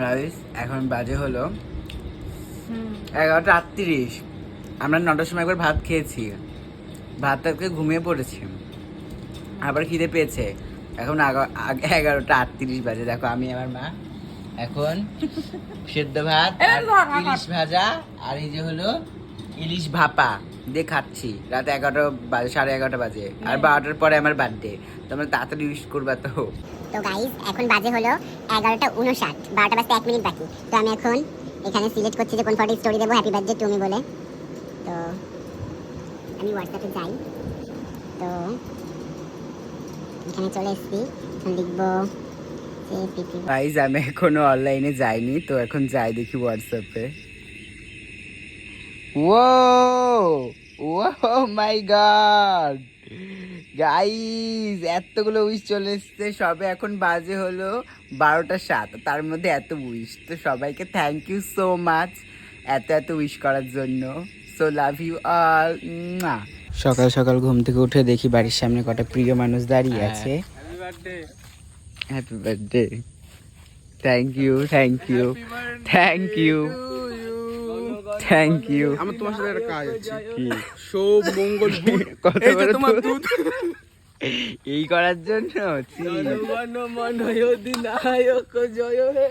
Guys এখন বাজে হলো 11:38। আমরা 9টার সময় একবার ভাত খেয়েছি, ভাতটাকে ঘুমিয়ে পড়েছি, আবার খিদে পেয়েছে। এখন 11:38 বাজে। দেখো আমি আমার মা এখন সেদ্ধ ভাত আর ইলিশ ভাজা আর এই যে হলো ইলিশ ভাপা দিয়ে খাচ্ছি। রাত 11টা বাজে, 11:30 বাজে, আর 12টার পরে আমার বার্থডে। তোমরা তাড়াতাড়ি উইশ করবা তো। তো গাইস এখন বাজে হলো 11:59, 12টা বাজতে 1 মিনিট বাকি। তো আমি এখন এখানে সিলেক্ট করছি যে কোন ফটো স্টোরি দেবো হ্যাপি বার্থডে টু মি বলে। তো আমি হোয়াটসঅ্যাপে যাই, তো এখানে চলে এসেছি। এখন লিখবো যে পিপি। গাইস আমি এখনো অনলাইনে যাইনি, তো এখন যাই দেখি হোয়াটসঅ্যাপে। ও মাই গড গাইস, এতগুলো উইশ চলে এসছে সবে। এখন বাজে হলো 12:07, তার মধ্যে এত উইশ। তো সবাইকে থ্যাংক ইউ সো মাচ এত উইশ করার জন্য। So love you all. সকাল সকাল ঘুম থেকে উঠে দেখি বাড়ির সামনে কটা প্রিয় মানুষ দাঁড়িয়ে আছে। Happy birthday. Thank you thank you thank you thank you. আমার তোমার সাথে একটা কাজ আছে। কি? সব মঙ্গল কত এই যে বড় তোমার দুধ। দুধ এই করার জন্য জনগণ মন অধিনায়ক জয় হে।